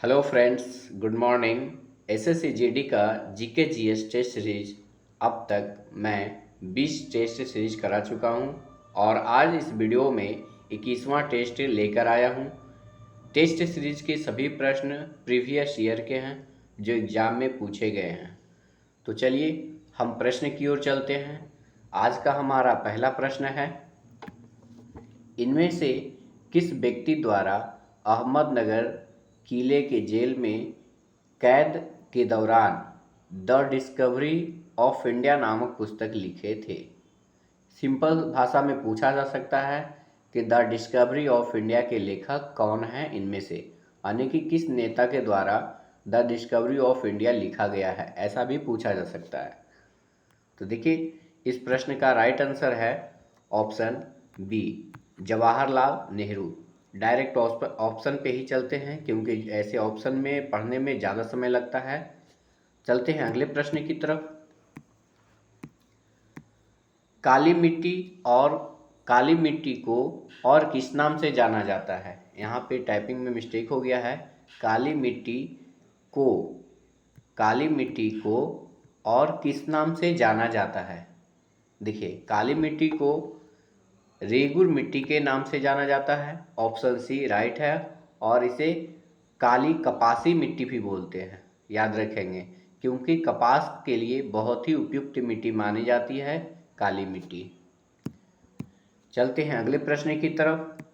Hello friends, good morning. SSC GD का GK GS test series अब तक मैं 20 टेस्ट सीरीज करा चुका हूं और आज इस वीडियो में 21वां टेस्ट लेकर आया हूं। टेस्ट सीरीज के सभी प्रश्न प्रीवियस ईयर के हैं जो एग्ज़ाम में पूछे गए हैं। तो चलिए हम प्रश्न की ओर चलते हैं। आज का हमारा पहला प्रश्न है, इनमें से किस व्यक्ति द्वारा अहमदनगर किले के जेल में कैद के दौरान द डिस्कवरी ऑफ इंडिया नामक पुस्तक लिखे थे? सिंपल भाषा में पूछा जा सकता है कि द डिस्कवरी ऑफ इंडिया के लेखक कौन हैं इनमें से, यानी कि किस नेता के द्वारा द डिस्कवरी ऑफ इंडिया लिखा गया है, ऐसा भी पूछा जा सकता है। तो देखिए, इस प्रश्न का राइट आंसर है option B, Jawaharlal Nehru. Direct option पे ही चलते हैं क्योंकि ऐसे ऑप्शन में पढ़ने में ज़्यादा समय लगता है। चलते हैं अगले प्रश्न की तरफ। काली मिट्टी को और किस नाम से जाना जाता है? यहाँ पे टाइपिंग में मिस्टेक हो गया है। काली मिट्टी को और किस नाम से जाना जाता है? देखिए, काली मिट्टी को रेगुर मिट्टी के नाम से जाना जाता है, ऑप्शन सी राइट है। और इसे काली कपासी मिट्टी भी बोलते हैं, याद रखेंगे, क्योंकि कपास के लिए बहुत ही उपयुक्त मिट्टी मानी जाती है काली मिट्टी। चलते हैं अगले प्रश्न की तरफ।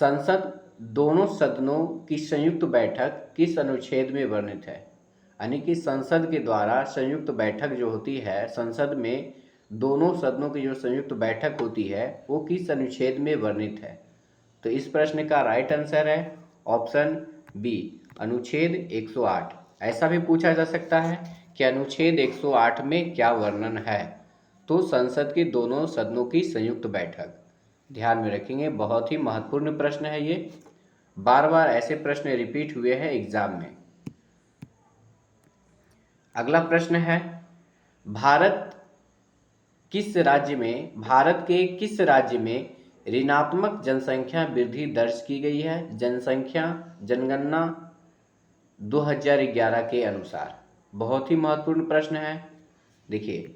संसद दोनों सदनों की संयुक्त बैठक किस अनुच्छेद में वर्णित है? यानी कि संसद के द्वारा संयुक्त बैठक जो होती है, संसद में दोनों सदनों की जो संयुक्त बैठक होती है वो किस अनुच्छेद में वर्णित है? तो इस प्रश्न का राइट आंसर है ऑप्शन बी, अनुच्छेद 108। ऐसा भी पूछा जा सकता है कि अनुच्छेद 108 में क्या वर्णन है? तो संसद के दोनों सदनों की संयुक्त बैठक। ध्यान में रखेंगे, बहुत ही महत्वपूर्ण प्रश्न है ये। बार बार ऐसे प्रश्न रिपीट हुए हैं एग्जाम में। अगला प्रश्न है, भारत के किस राज्य में ऋणात्मक जनसंख्या वृद्धि दर्ज की गई है जनगणना 2011 के अनुसार? बहुत ही महत्वपूर्ण प्रश्न है। देखिए,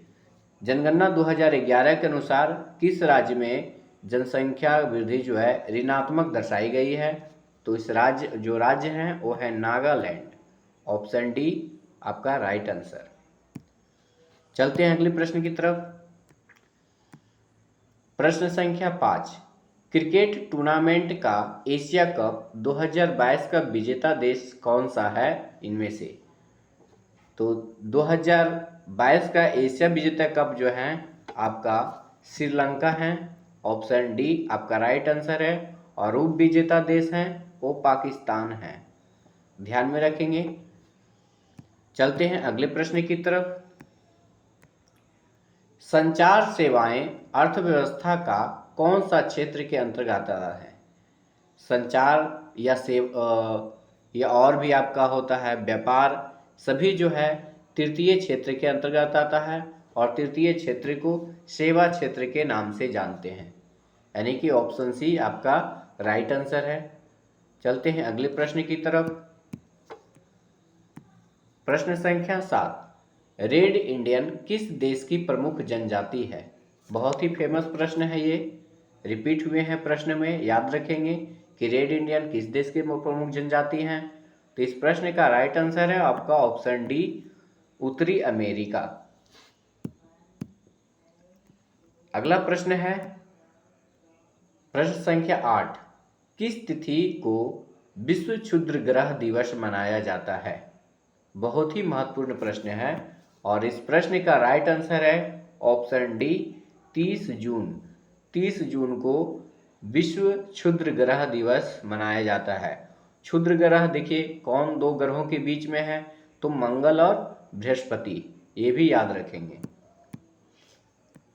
जनगणना 2011 के अनुसार किस राज्य में जनसंख्या वृद्धि जो है ऋणात्मक दर्शाई गई है? तो इस राज्य है वो है नागालैंड। ऑप्शन डी आपका राइट आंसर। चलते हैं अगले प्रश्न की तरफ। प्रश्न संख्या 5, क्रिकेट टूर्नामेंट का एशिया कप 2022 का विजेता देश कौन सा है इनमें से? तो 2022 का एशिया विजेता कप जो है आपका श्रीलंका है, ऑप्शन डी आपका राइट आंसर है। और उप विजेता देश है वो पाकिस्तान है, ध्यान में रखेंगे। चलते हैं अगले प्रश्न की तरफ। संचार सेवाएं अर्थव्यवस्था का कौन सा क्षेत्र के अंतर्गत आता है? संचार या और भी आपका होता है व्यापार, सभी जो है तृतीय क्षेत्र के अंतर्गत आता है और तृतीय क्षेत्र को सेवा क्षेत्र के नाम से जानते हैं, यानी कि ऑप्शन सी आपका राइट आंसर है। चलते हैं अगले प्रश्न की तरफ। प्रश्न संख्या 7, रेड इंडियन किस देश की प्रमुख जनजाति है? बहुत ही फेमस प्रश्न है ये, रिपीट हुए हैं प्रश्न में, याद रखेंगे कि रेड इंडियन किस देश की प्रमुख जनजाति हैं। तो इस प्रश्न का राइट आंसर है आपका ऑप्शन डी, उत्तरी अमेरिका। अगला प्रश्न है प्रश्न संख्या 8, किस तिथि को विश्व क्षुद्र ग्रह दिवस मनाया जाता है? बहुत ही महत्वपूर्ण प्रश्न है और इस प्रश्न का राइट आंसर है ऑप्शन डी, 30 जून। 30 जून को विश्व क्षुद्र ग्रह दिवस मनाया जाता है। क्षुद्र ग्रह देखिए कौन दो ग्रहों के बीच में है? तो मंगल और बृहस्पति, ये भी याद रखेंगे।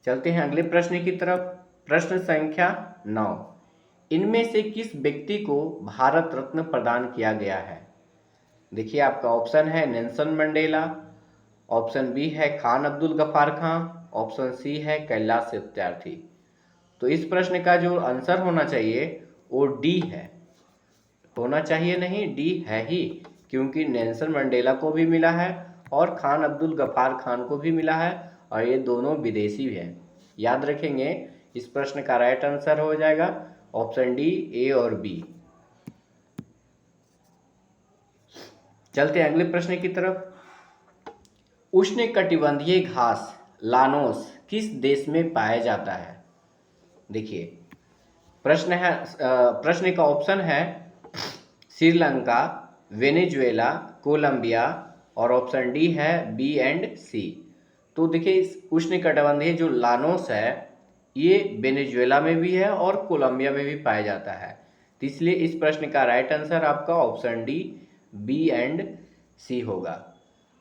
चलते हैं अगले प्रश्न की तरफ। प्रश्न संख्या 9, इनमें से किस व्यक्ति को भारत रत्न प्रदान किया गया है? देखिए, आपका ऑप्शन है नेल्सन मंडेला, ऑप्शन बी है खान अब्दुल गफ्फार खान, ऑप्शन सी है कैलाश सत्यार्थी। तो इस प्रश्न का जो आंसर होना चाहिए वो डी है, होना चाहिए नहीं, डी है ही, क्योंकि नेल्सन मंडेला को भी मिला है और खान अब्दुल गफ्फार खान को भी मिला है और ये दोनों विदेशी हैं। याद रखेंगे, इस प्रश्न का राइट आंसर हो जाएगा ऑप्शन डी, ए और बी। चलते हैं अगले प्रश्न की तरफ। उष्णकटिबंधीय घास लानोस किस देश में पाया जाता है? देखिए, प्रश्न का ऑप्शन है श्रीलंका, वेनेजुएला, कोलंबिया और ऑप्शन डी है बी एंड सी। तो देखिए, इस उष्णकटिबंधीय जो लानोस है ये वेनेजुएला में भी है और कोलंबिया में भी पाया जाता है, तो इसलिए इस प्रश्न का राइट आंसर आपका ऑप्शन डी, बी एंड सी होगा।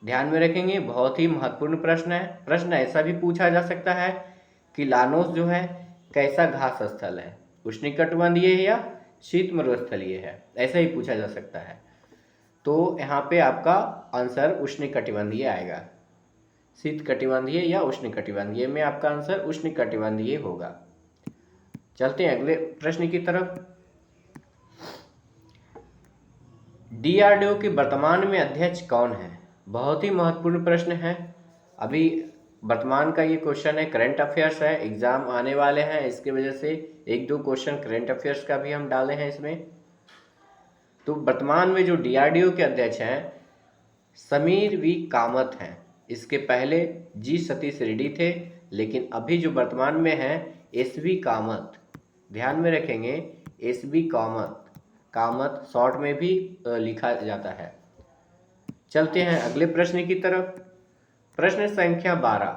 ध्यान में रखेंगे, बहुत ही महत्वपूर्ण प्रश्न है। प्रश्न ऐसा भी पूछा जा सकता है कि लानोस जो है कैसा घास स्थल है, उष्णकटिबंधीय है या शीत मरुस्थलीय है, ऐसा ही पूछा जा सकता है। तो यहाँ पे आपका आंसर उष्णकटिबंधीय आएगा। शीत कटिबंधीय या उष्णकटिबंधीय में आपका आंसर उष्णकटिबंधीय होगा। चलते हैं अगले प्रश्न की तरफ। डीआरडीओ के वर्तमान में अध्यक्ष कौन है? बहुत ही महत्वपूर्ण प्रश्न है। अभी वर्तमान का ये क्वेश्चन है, करंट अफेयर्स है, एग्जाम आने वाले हैं, इसके वजह से एक दो क्वेश्चन करंट अफेयर्स का भी हम डाले हैं इसमें। तो वर्तमान में जो डीआरडीओ के अध्यक्ष हैं समीर वी कामत हैं। इसके पहले जी सतीश रेड्डी थे, लेकिन अभी जो वर्तमान में हैं एस वी कामत। ध्यान में रखेंगे, S V Kamat, Kamat short में भी लिखा जाता है। चलते हैं अगले प्रश्न की तरफ। प्रश्न संख्या 12,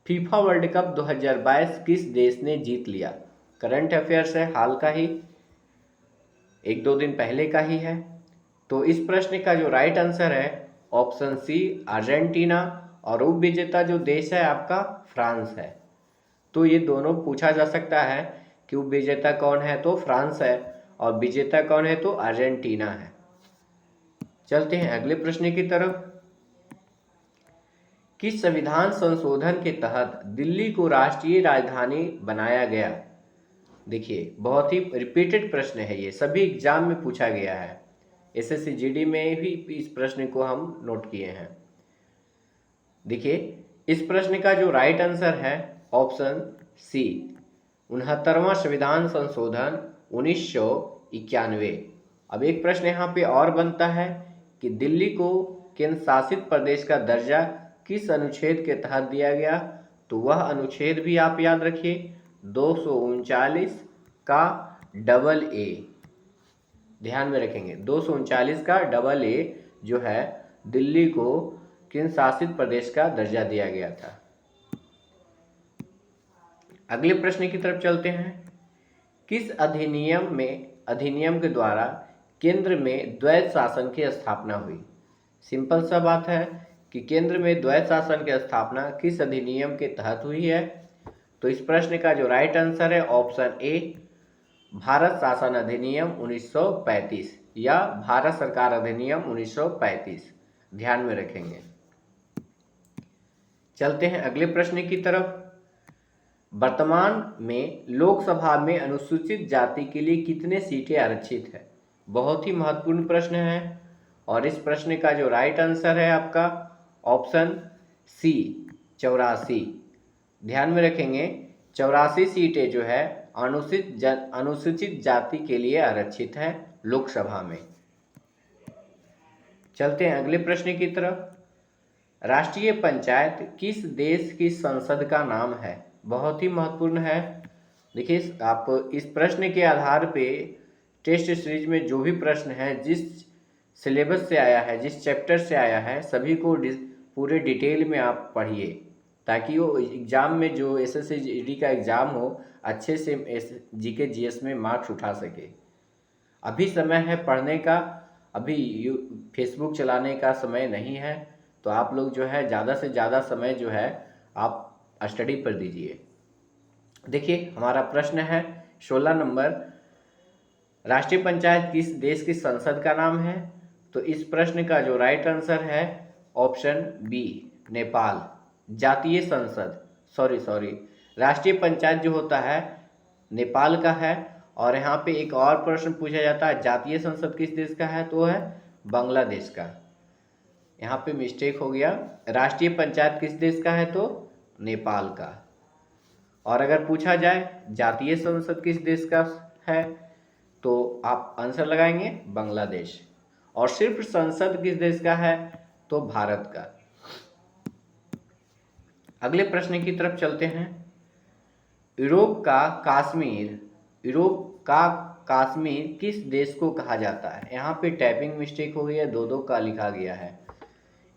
फीफा वर्ल्ड कप 2022 किस देश ने जीत लिया? करंट अफेयर्स है, हाल का ही, एक दो दिन पहले का ही है। तो इस प्रश्न का जो राइट आंसर है ऑप्शन सी, अर्जेंटीना, और उप विजेता जो देश है आपका फ्रांस है। तो ये दोनों पूछा जा सकता है कि उप विजेता कौन है, तो फ्रांस है, और विजेता कौन है, तो अर्जेंटीना है। चलते हैं अगले प्रश्न की तरफ। किस संविधान संशोधन के तहत दिल्ली को राष्ट्रीय राजधानी बनाया गया? देखिए, बहुत ही रिपीटेड प्रश्न है, ये सभी एग्जाम में पूछा गया है, एसएससी जीडी में भी इस प्रश्न को हम नोट किए हैं। देखिए, इस प्रश्न का जो राइट आंसर है ऑप्शन सी, 69वां संविधान संशोधन 1991। अब एक प्रश्न यहाँ पे और बनता है कि दिल्ली को केंद्र शासित प्रदेश का दर्जा किस अनुच्छेद के तहत दिया गया? तो वह अनुच्छेद भी आप याद रखिए, 239 का डबल ए। ध्यान में रखेंगे, 239 का डबल ए जो है दिल्ली को केंद्र शासित प्रदेश का दर्जा दिया गया था। अगले प्रश्न की तरफ चलते हैं। किस अधिनियम के द्वारा केंद्र में द्वैध शासन की स्थापना हुई? सिंपल सा बात है कि केंद्र में द्वैध शासन की स्थापना किस अधिनियम के तहत हुई है? तो इस प्रश्न का जो राइट आंसर है ऑप्शन ए, भारत शासन अधिनियम 1935 या भारत सरकार अधिनियम 1935। ध्यान में रखेंगे। चलते हैं अगले प्रश्न की तरफ। वर्तमान में लोकसभा में अनुसूचित जाति के लिए कितने सीटें आरक्षित है? बहुत ही महत्वपूर्ण प्रश्न है, और इस प्रश्न का जो राइट आंसर है आपका ऑप्शन सी, 84। ध्यान में रखेंगे, 84 सीटें जो है अनुसूचित जाति के लिए आरक्षित है लोकसभा में। चलते हैं अगले प्रश्न की तरफ। राष्ट्रीय पंचायत किस देश की संसद का नाम है? बहुत ही महत्वपूर्ण है। देखिए, आप इस प्रश्न के आधार पे टेस्ट सीरीज में जो भी प्रश्न है, जिस सिलेबस से आया है, जिस चैप्टर से आया है, सभी को पूरे डिटेल में आप पढ़िए, ताकि वो एग्ज़ाम में जो एसएससी जीडी का एग्ज़ाम हो अच्छे से जीके जीएस में मार्क्स उठा सके। अभी समय है पढ़ने का, अभी फेसबुक चलाने का समय नहीं है, तो आप लोग जो है ज़्यादा से ज़्यादा समय जो है आप स्टडी पर दीजिए। देखिए, हमारा प्रश्न है 16 नंबर, राष्ट्रीय पंचायत किस देश की संसद का नाम है? तो इस प्रश्न का जो राइट आंसर है ऑप्शन बी, नेपाल। जातीय संसद, सॉरी, राष्ट्रीय पंचायत जो होता है नेपाल का है, और यहाँ पे एक और प्रश्न पूछा जाता है, जातीय संसद किस देश का है, तो है बांग्लादेश का। यहाँ पे मिस्टेक हो गया। राष्ट्रीय पंचायत किस देश का है, तो नेपाल का। और अगर पूछा जाए जातीय संसद किस देश का है, तो आप आंसर लगाएंगे बांग्लादेश। और सिर्फ संसद किस देश का है, तो भारत का। अगले प्रश्न की तरफ चलते हैं। यूरोप का कश्मीर किस देश को कहा जाता है। यहाँ पे टाइपिंग मिस्टेक हो गई है, दो का लिखा गया है।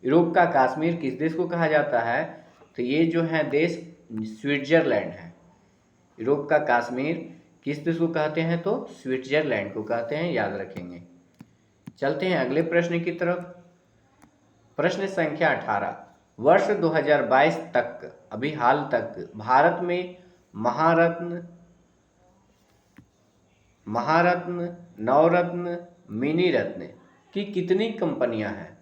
यूरोप का कश्मीर किस देश को कहा जाता है, तो ये जो है देश स्विट्जरलैंड है। यूरोप का कश्मीर किस देश को कहते हैं, तो स्विट्जरलैंड को कहते हैं, याद रखेंगे। चलते हैं अगले प्रश्न की तरफ। प्रश्न संख्या 18। वर्ष 2022 तक, अभी हाल तक, भारत में महारत्न, नवरत्न, मिनी रत्न की कितनी कंपनियां हैं,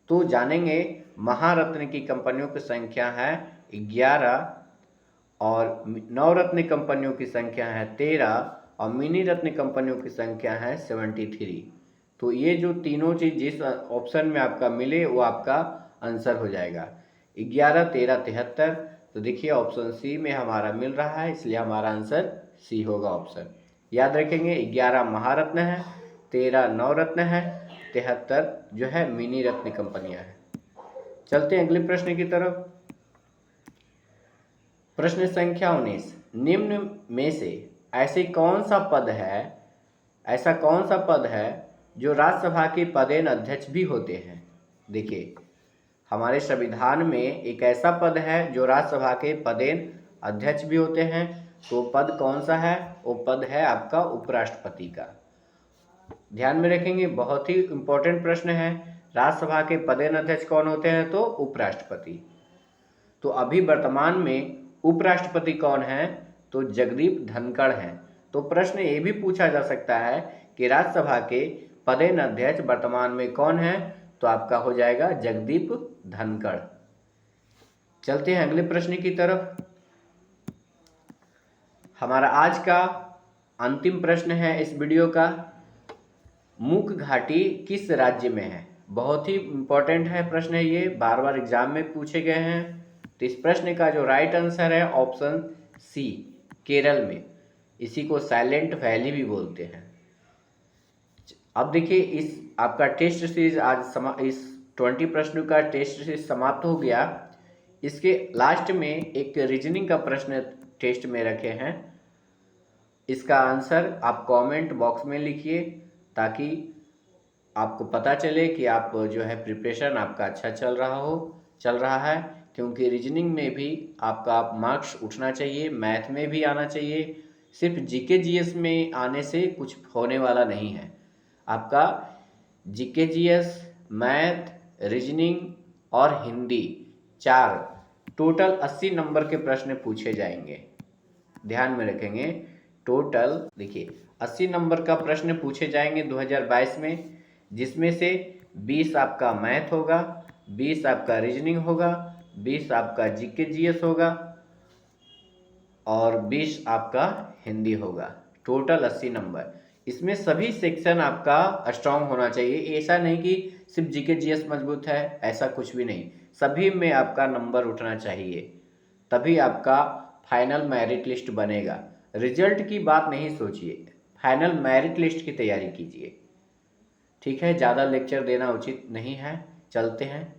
तो जानेंगे। महारत्न की कंपनियों की संख्या है 11 और नवरत्न कंपनियों की संख्या है 13 और मिनी रत्न कंपनियों की संख्या है 73। तो ये जो तीनों चीज़ जिस ऑप्शन में आपका मिले वो आपका आंसर हो जाएगा। 11, 13, 73। तो देखिए ऑप्शन सी में हमारा मिल रहा है, इसलिए हमारा आंसर सी होगा ऑप्शन। याद रखेंगे 11 महारत्न है, 13 नवरत्न है, 73 जो है मिनी रत्न कंपनियां हैं। चलते हैं अगले प्रश्न की तरफ। प्रश्न संख्या 19। निम्न में से ऐसा कौन सा पद है जो राज्यसभा के पदेन अध्यक्ष भी होते हैं। देखिए हमारे संविधान में एक ऐसा पद है जो राज्यसभा के पदेन अध्यक्ष भी होते हैं, तो पद कौन सा है, वो पद है आपका उपराष्ट्रपति का। ध्यान में रखेंगे, बहुत ही इंपॉर्टेंट प्रश्न है। राज्यसभा के पदेन अध्यक्ष कौन होते हैं, तो उपराष्ट्रपति। तो अभी वर्तमान में उपराष्ट्रपति कौन है, तो जगदीप धनखड़ हैं। तो प्रश्न ये भी पूछा जा सकता है कि राज्यसभा के पदेन अध्यक्ष वर्तमान में कौन है, तो आपका हो जाएगा जगदीप धनखड़। चलते हैं अगले प्रश्न की तरफ। हमारा आज का अंतिम प्रश्न है इस वीडियो का। मूक घाटी किस राज्य में है। बहुत ही इंपॉर्टेंट है प्रश्न है ये, बार बार एग्जाम में पूछे गए हैं। तो इस प्रश्न का जो राइट आंसर है ऑप्शन सी, केरल में। इसी को साइलेंट वैली भी बोलते हैं। अब देखिए इस आपका टेस्ट सीरीज आज इस 20 प्रश्नों का टेस्ट सीरीज समाप्त हो गया। इसके लास्ट में एक रीजनिंग का प्रश्न टेस्ट में रखे हैं। इसका आंसर आप कमेंट बॉक्स में लिखिए ताकि आपको पता चले कि आप जो है प्रिपरेशन आपका अच्छा चल रहा है। क्योंकि रीजनिंग में भी आपका मार्क्स उठना चाहिए, मैथ में भी आना चाहिए। सिर्फ जीके जीएस में आने से कुछ होने वाला नहीं है। आपका जीके जीएस, मैथ, रीजनिंग और हिंदी 4 टोटल 80 नंबर के प्रश्न पूछे जाएंगे। ध्यान में रखेंगे, टोटल देखिए 80 नंबर का प्रश्न पूछे जाएंगे 2022 में, जिसमें से 20 आपका मैथ होगा, 20 आपका रीजनिंग होगा, 20 आपका जीके जीएस होगा और 20 आपका हिंदी होगा। Total 80 number. इसमें सभी सेक्शन आपका स्ट्रांग होना चाहिए। ऐसा नहीं कि सिर्फ जीके जीएस मजबूत है, ऐसा कुछ भी नहीं। सभी में आपका नंबर उठना चाहिए, तभी आपका फाइनल मेरिट लिस्ट बनेगा। रिजल्ट की बात नहीं सोचिए, फाइनल मेरिट लिस्ट की तैयारी कीजिए। ठीक है, ज़्यादा लेक्चर देना उचित नहीं है। चलते हैं,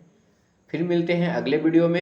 फिर मिलते हैं अगले वीडियो में।